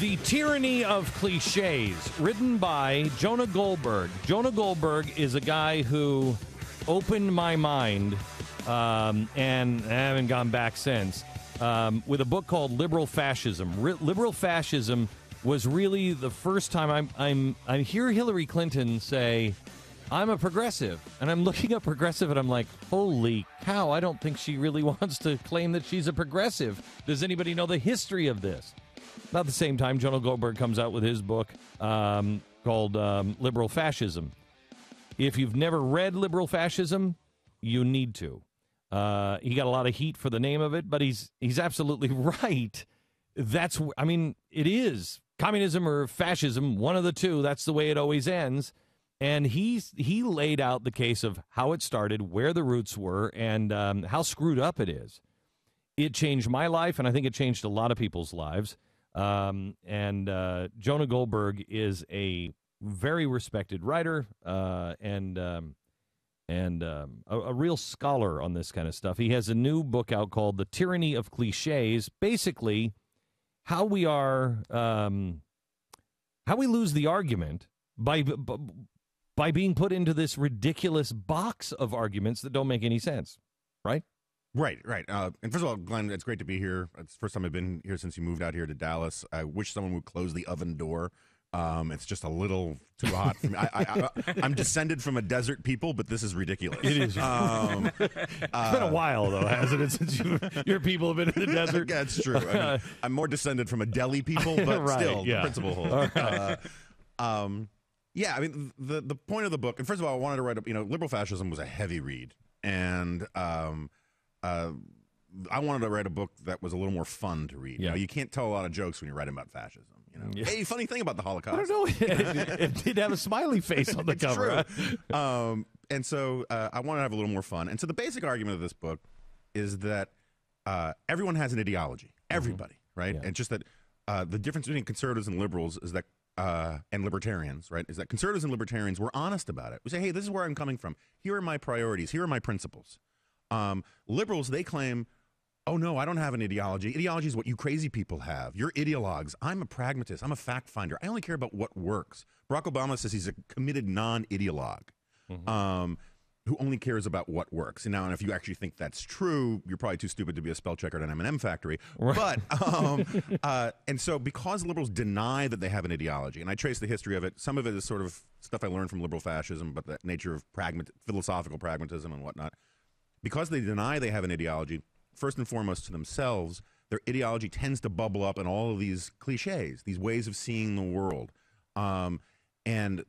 The Tyranny of Cliches, written by Jonah Goldberg. Jonah Goldberg is a guy who opened my mind, and I haven't gone back since, with a book called Liberal Fascism. Liberal Fascism was really the first time I hear Hillary Clinton say, I'm a progressive, and I'm looking up progressive, and I'm like, holy cow, I don't think she really wants to claim that she's a progressive. Does anybody know the history of this? About the same time, Jonah Goldberg comes out with his book called Liberal Fascism. If you've never read Liberal Fascism, you need to. He got a lot of heat for the name of it, but he's absolutely right. It is communism or fascism, one of the two. That's the way it always ends. And he laid out the case of how it started, where the roots were, and how screwed up it is. It changed my life, and I think it changed a lot of people's lives. Jonah Goldberg is a very respected writer and a real scholar on this kind of stuff. He has a new book out called The Tyranny of Cliches. Basically, how we lose the argument by being put into this ridiculous box of arguments that don't make any sense, right? Right. And first of all, Glenn, it's great to be here. It's the first time I've been here since you moved out here to Dallas. I wish someone would close the oven door. It's just a little too hot for me. I'm descended from a desert people, but this is ridiculous. It is. It's been a while, though, hasn't it, since your people have been in the desert? That's true. I'm more descended from a Delhi people, but right, still, yeah. The principle holds. Right. The point of the book, and first of all, I wanted to write up, Liberal Fascism was a heavy read, and I wanted to write a book that was a little more fun to read. Yeah. You can't tell a lot of jokes when you're writing about fascism. Yeah. Hey, funny thing about the Holocaust. I don't know. It did have a smiley face on the it's cover. True. And so I wanted to have a little more fun. And so the basic argument of this book is that everyone has an ideology. Everybody, right? Yeah. And just that the difference between conservatives and liberals is that and libertarians, right, is that conservatives and libertarians, we're honest about it. We say, hey, this is where I'm coming from. Here are my priorities. Here are my principles. Liberals, they claim, oh, no, I don't have an ideology. Ideology is what you crazy people have. You're ideologues. I'm a pragmatist. I'm a fact finder. I only care about what works. Barack Obama says he's a committed non-ideologue who only cares about what works. And now, if you actually think that's true, you're probably too stupid to be a spell checker at an M&M factory. Right. But and so because liberals deny that they have an ideology, and I trace the history of it, some of it is sort of stuff I learned from liberal fascism, but the nature of philosophical pragmatism and whatnot. Because they deny they have an ideology, first and foremost to themselves, their ideology tends to bubble up in all of these cliches, these ways of seeing the world. And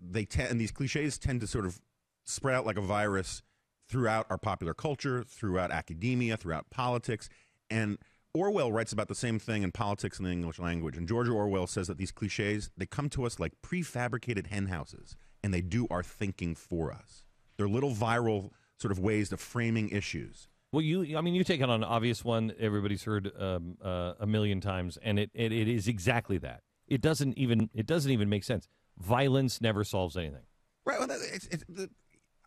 these cliches tend to sort of spread out like a virus throughout our popular culture, throughout academia, throughout politics. And Orwell writes about the same thing in Politics in the English Language. And George Orwell says that these cliches, they come to us like prefabricated hen houses, and they do our thinking for us. They're little viral sort of ways of framing issues. Well, you take on an obvious one everybody's heard a million times, and it is exactly that. It doesn't even make sense. Violence never solves anything. Right. Well,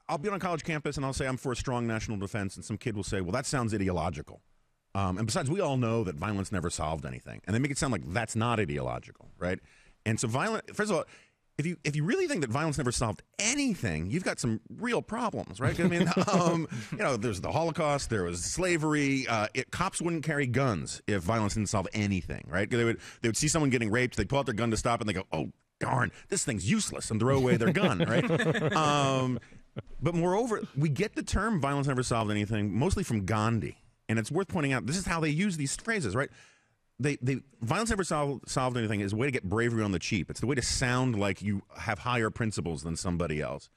I'll be on a college campus and I'll say I'm for a strong national defense, and some kid will say, well, that sounds ideological. And besides, we all know that violence never solved anything. And they make it sound like that's not ideological, right? And so first of all, if you really think that violence never solved anything, you've got some real problems, right? I mean, there's the Holocaust, there was slavery. Cops wouldn't carry guns if violence didn't solve anything, right? They would see someone getting raped, they'd pull out their gun to stop, and they go, oh, darn, this thing's useless, and throw away their gun, right? But moreover, we get the term violence never solved anything mostly from Gandhi. And it's worth pointing out, this is how they use these phrases, right? Violence never solved anything is a way to get bravery on the cheap. It's the way to sound like you have higher principles than somebody else.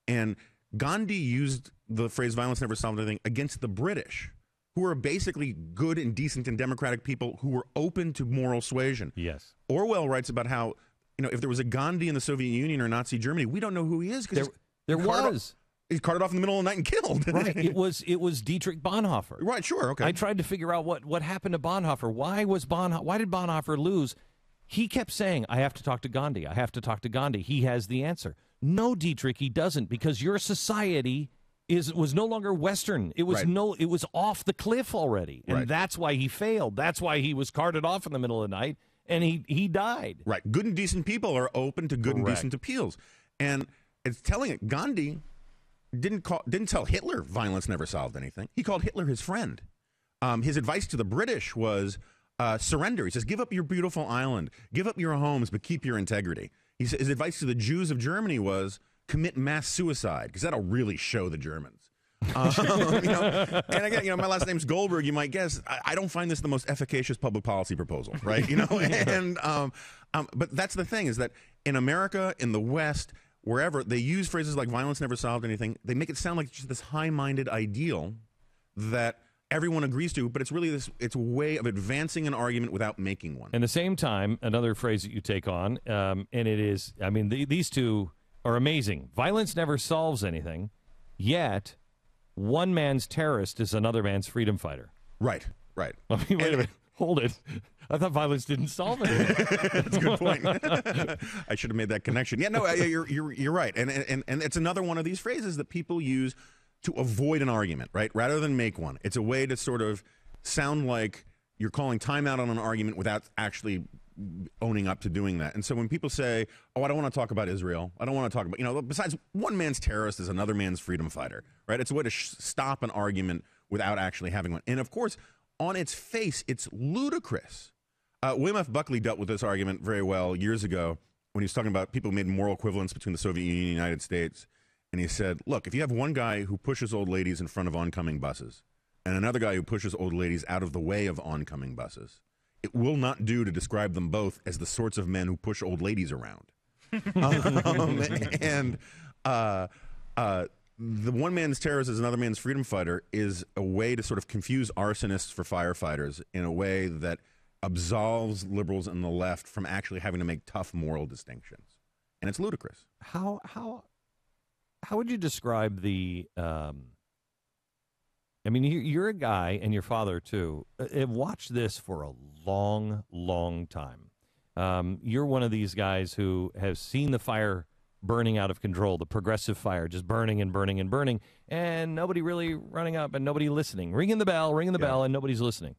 And Gandhi used the phrase violence never solved anything against the British, who were basically good and decent and democratic people who were open to moral suasion. Yes. Orwell writes about how, if there was a Gandhi in the Soviet Union or Nazi Germany, we don't know who he is. There was. He's carted off in the middle of the night and killed. Right. It was Dietrich Bonhoeffer. Right. Sure. Okay. I tried to figure out what happened to Bonhoeffer. Why did Bonhoeffer lose? He kept saying, I have to talk to Gandhi. I have to talk to Gandhi. He has the answer. No, Dietrich, he doesn't, because your society was no longer Western. It was right. It was off the cliff already. And right. that's why he failed. That's why he was carted off in the middle of the night and he died. Right. Good and decent people are open to good and Correct. decent appeals. And it's telling it, Gandhi didn't tell Hitler violence never solved anything. He called Hitler his friend. His advice to the British was surrender. He says, give up your beautiful island, give up your homes, but keep your integrity. His advice to the Jews of Germany was commit mass suicide, because that'll really show the Germans. And again, my last name's Goldberg. You might guess I don't find this the most efficacious public policy proposal, right? And but that's the thing, is that in America, in the West, wherever they use phrases like violence never solved anything, they make it sound like just this high-minded ideal that everyone agrees to, but it's really it's a way of advancing an argument without making one. At the same time, another phrase that you take on, and it is, these two are amazing. Violence never solves anything, yet one man's terrorist is another man's freedom fighter. Right. Wait a minute. Hold it. I thought violence didn't solve anything. That's a good point. I should have made that connection. Yeah, no, you're right. And it's another one of these phrases that people use to avoid an argument, right? Rather than make one. It's a way to sort of sound like you're calling timeout on an argument without actually owning up to doing that. And so when people say, I don't want to talk about Israel, I don't want to talk about, besides one man's terrorist is another man's freedom fighter, right? It's a way to stop an argument without actually having one. And of course, on its face, it's ludicrous. William F. Buckley dealt with this argument very well years ago when he was talking about people who made moral equivalence between the Soviet Union and the United States. And he said, look, if you have one guy who pushes old ladies in front of oncoming buses and another guy who pushes old ladies out of the way of oncoming buses, it will not do to describe them both as the sorts of men who push old ladies around. The one man's terrorist is another man's freedom fighter is a way to sort of confuse arsonists for firefighters in a way that absolves liberals and the left from actually having to make tough moral distinctions. And it's ludicrous. How would you describe the you're a guy, and your father too, have watched this for a long, long time. You're one of these guys who has seen the fire burning out of control, the progressive fire just burning and burning and burning, and nobody really running up and nobody listening. Ringing the bell, and nobody's listening.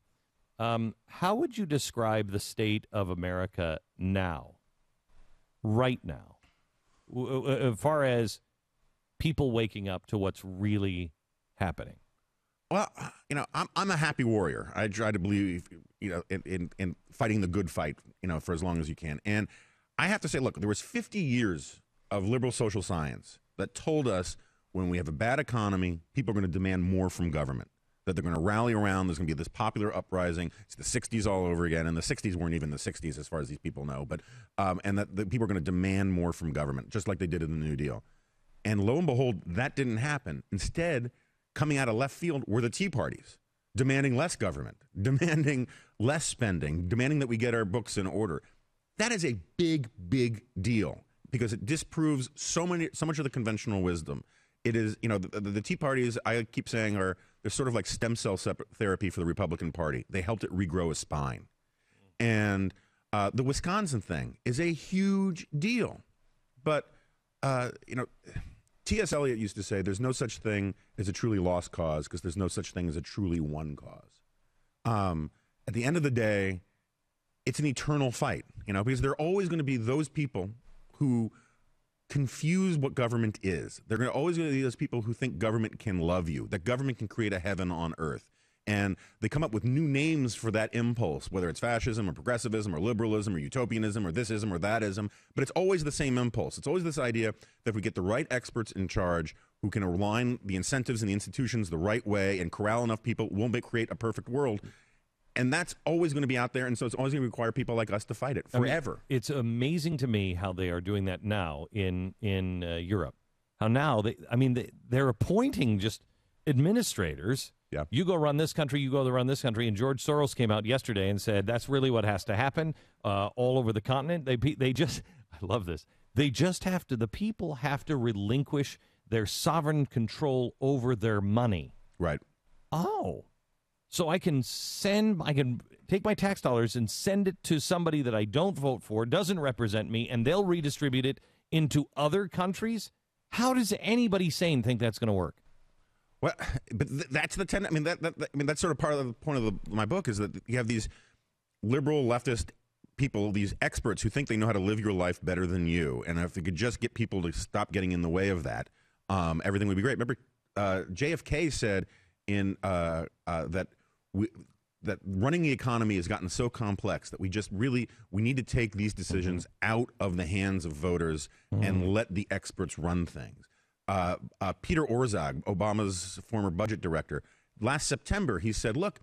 How would you describe the state of America now, right now, as far as people waking up to what's really happening? Well, I'm a happy warrior. I try to believe, in fighting the good fight, for as long as you can. And I have to say, look, there was 50 years of liberal social science that told us when we have a bad economy, people are going to demand more from government, that they're going to rally around. There's going to be this popular uprising. It's the 60s all over again. And the 60s weren't even the 60s as far as these people know. But and that the people are going to demand more from government, just like they did in the New Deal. And lo and behold, that didn't happen. Instead, coming out of left field were the Tea Parties, demanding less government, demanding less spending, demanding that we get our books in order. That is a big, big deal because it disproves so much of the conventional wisdom. It is, the Tea Parties, I keep saying, they're sort of like stem cell therapy for the Republican Party. They helped it regrow a spine. And the Wisconsin thing is a huge deal. But, T.S. Eliot used to say there's no such thing as a truly lost cause because there's no such thing as a truly won cause. At the end of the day, it's an eternal fight, because there are always going to be those people who confuse what government is. There are always going to be those people who think government can love you, that government can create a heaven on earth. And they come up with new names for that impulse, whether it's fascism or progressivism or liberalism or utopianism or thisism or thatism. But it's always the same impulse. It's always this idea that if we get the right experts in charge who can align the incentives and the institutions the right way and corral enough people, we'll create a perfect world. And that's always going to be out there. And so it's always going to require people like us to fight it forever. It's amazing to me how they are doing that now in Europe. How now they're appointing just administrators. Yeah. You go run this country, you go run this country. And George Soros came out yesterday and said that's really what has to happen all over the continent. They just, I love this. They just have to, the people have to relinquish their sovereign control over their money. Right. Oh, so I can take my tax dollars and send it to somebody that I don't vote for, doesn't represent me, and they'll redistribute it into other countries? How does anybody sane think that's going to work? Well, but that's the that's sort of part of the point of my book is that you have these liberal leftist people, these experts who think they know how to live your life better than you, and if they could just get people to stop getting in the way of that, everything would be great. Remember, JFK said that running the economy has gotten so complex that we need to take these decisions out of the hands of voters and let the experts run things. Peter Orszag, Obama's former budget director, last September, he said, look,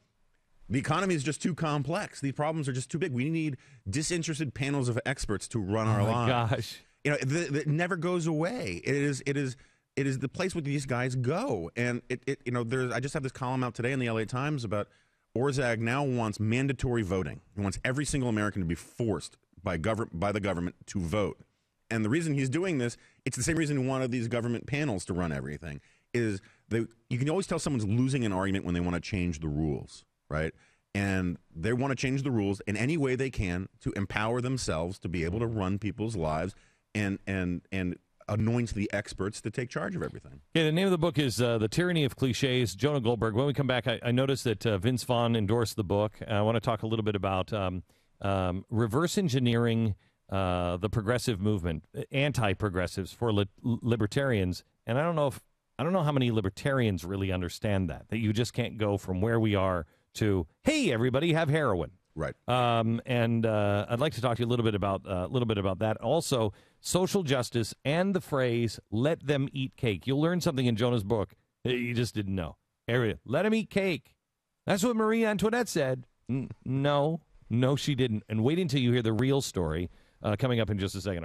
the economy is just too complex. These problems are just too big. We need disinterested panels of experts to run our lives. Oh, my gosh. It never goes away. It is the place where these guys go. And I just have this column out today in the LA Times about Orszag now wants mandatory voting. He wants every single American to be forced by the government to vote. And the reason he's doing this, it's the same reason he wanted these government panels to run everything, is you can always tell someone's losing an argument when they want to change the rules, right? And they want to change the rules in any way they can to empower themselves to be able to run people's lives and anoint the experts to take charge of everything. Yeah, the name of the book is The Tyranny of Cliches, Jonah Goldberg. When we come back, I noticed that Vince Vaughn endorsed the book. I want to talk a little bit about reverse engineering the progressive movement, anti-progressives for libertarians. And I don't know how many libertarians really understand that you just can't go from where we are to, hey, everybody, have heroin. Right. And I'd like to talk to you a little bit about that. Also, social justice and the phrase, let them eat cake. You'll learn something in Jonah's book that you just didn't know. Let them eat cake. That's what Marie Antoinette said. No, she didn't. And wait until you hear the real story coming up in just a second.